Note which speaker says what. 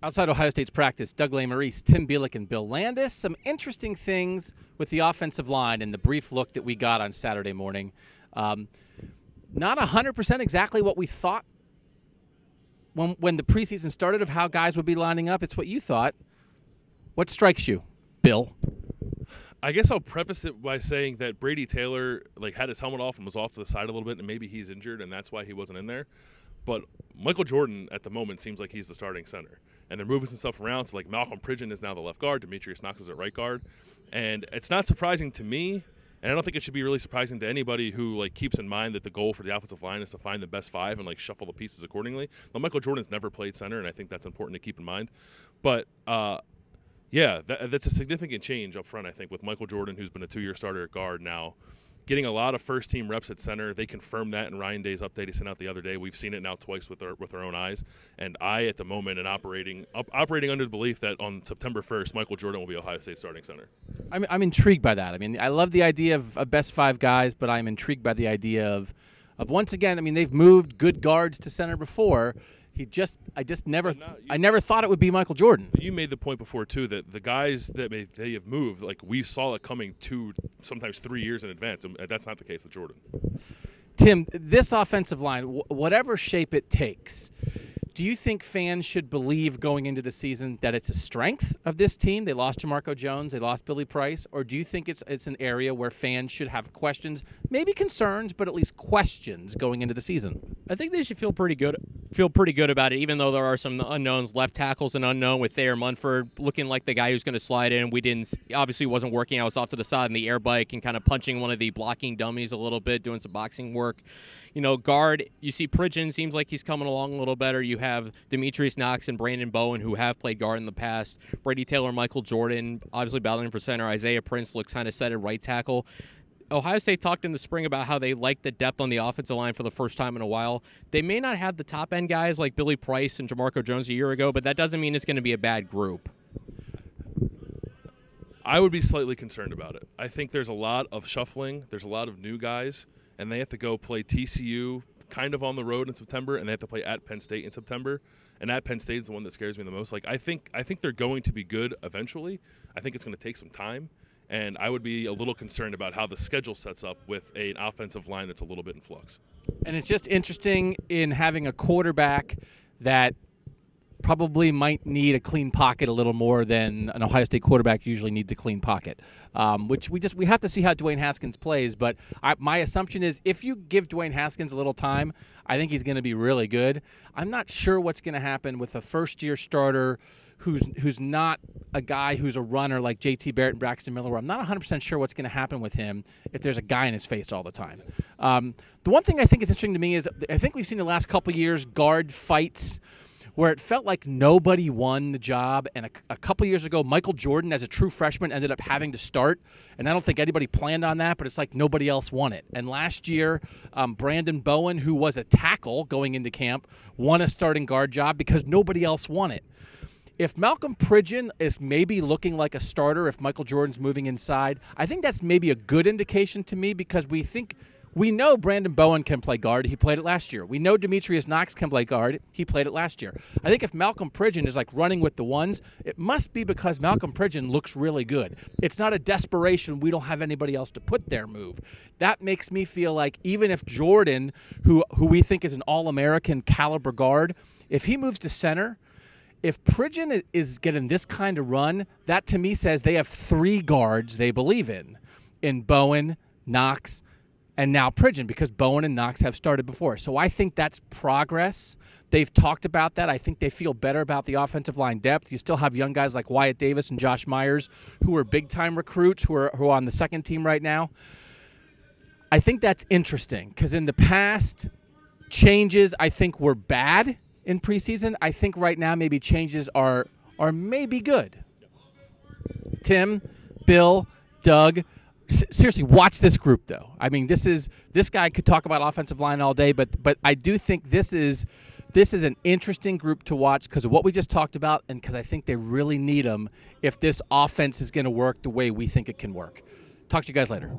Speaker 1: Outside Ohio State's practice, Doug Lesmerises, Tim Bielik, and Bill Landis. Some interesting things with the offensive line and the brief look that we got on Saturday morning. Not 100% exactly what we thought when the preseason started of how guys would be lining up. It's what you thought. What strikes you, Bill?
Speaker 2: I guess I'll preface it by saying that Brady Taylor had his helmet off and was off to the side a little bit, and maybe he's injured, and that's why he wasn't in there. But Michael Jordan, at the moment, seems like he's the starting center. And they're moving some stuff around. So, Malcolm Pridgeon is now the left guard. Demetrius Knox is at right guard. And it's not surprising to me, and I don't think it should be really surprising to anybody who, keeps in mind that the goal for the offensive line is to find the best five and, shuffle the pieces accordingly. Now, Michael Jordan's never played center, and I think that's important to keep in mind. But, yeah, that's a significant change up front, I think, with Michael Jordan, who's been a 2-year starter at guard now, getting a lot of first-team reps at center. They confirmed that in Ryan Day's update he sent out the other day. We've seen it now twice with our own eyes. And I, at the moment, am operating under the belief that on September 1st, Michael Jordan will be Ohio State's starting center.
Speaker 1: I'm intrigued by that. I love the idea of best five guys, but I'm intrigued by the idea of once again, they've moved good guards to center before. I never thought it would be Michael Jordan.
Speaker 2: You made the point before, too, that the guys that they have moved, we saw it coming 2, sometimes 3 years in advance, and that's not the case with Jordan.
Speaker 1: Tim, this offensive line, whatever shape it takes, do you think fans should believe going into the season that it's a strength of this team? They lost Jamarco Jones, they lost Billy Price, or do you think it's an area where fans should have questions, maybe concerns, but at least questions going into the season?
Speaker 3: I think they should feel pretty good about it, even though there are some unknowns. Left tackle's an unknown with Thayer Munford looking like the guy who's going to slide in. Obviously wasn't working. I was off to the side in the air bike and kind of punching one of the blocking dummies a little bit, doing some boxing work. Guard, you see Pridgeon seems like he's coming along a little better. You have Demetrius Knox and Brandon Bowen, who have played guard in the past. Brady Taylor, Michael Jordan, obviously battling for center. Isaiah Prince looks kind of set at right tackle. Ohio State talked in the spring about how they like the depth on the offensive line for the first time in a while. They may not have the top-end guys like Billy Price and Jamarco Jones a year ago, but that doesn't mean it's going to be a bad group.
Speaker 2: I would be slightly concerned about it. I think there's a lot of shuffling. There's a lot of new guys, and they have to go play TCU kind of on the road in September, and they have to play at Penn State in September. And at Penn State is the one that scares me the most. I think they're going to be good eventually. I think it's going to take some time. And I would be a little concerned about how the schedule sets up with an offensive line that's a little bit in flux.
Speaker 1: And it's just interesting in having a quarterback that probably might need a clean pocket a little more than an Ohio State quarterback usually needs a clean pocket, which we have to see how Dwayne Haskins plays. But my assumption is if you give Dwayne Haskins a little time, I think he's going to be really good. I'm not sure what's going to happen with a first-year starter who's not a guy who's a runner like J.T. Barrett and Braxton Miller, where I'm not 100% sure what's going to happen with him if there's a guy in his face all the time. The one thing I think is interesting to me is I think we've seen the last couple years guard fights where it felt like nobody won the job. And a couple years ago, Michael Jordan, as a true freshman, ended up having to start. And I don't think anybody planned on that, but it's like nobody else won it. And last year, Brandon Bowen, who was a tackle going into camp, won a starting guard job because nobody else won it. If Malcolm Pridgeon is maybe looking like a starter, if Michael Jordan's moving inside, I think that's maybe a good indication to me because we know Brandon Bowen can play guard. He played it last year. We know Demetrius Knox can play guard. He played it last year. I think if Malcolm Pridgeon is running with the ones, it must be because Malcolm Pridgeon looks really good. It's not a desperation. We don't have anybody else to put there move. That makes me feel like even if Jordan, who we think is an All-American caliber guard, if he moves to center, if Pridgeon is getting this kind of run, that to me says they have 3 guards they believe in Bowen, Knox, and now Pridgeon, because Bowen and Knox have started before. So I think that's progress. They've talked about that. I think they feel better about the offensive line depth. You still have young guys like Wyatt Davis and Josh Myers who are big-time recruits who are on the second team right now. I think that's interesting because in the past, changes I think were bad in preseason. I think right now maybe changes are maybe good. Tim, Bill, Doug, seriously, watch this group though. This guy could talk about offensive line all day, but I do think this is an interesting group to watch because of what we just talked about and because I think they really need them if this offense is going to work the way we think it can work. Talk to you guys later.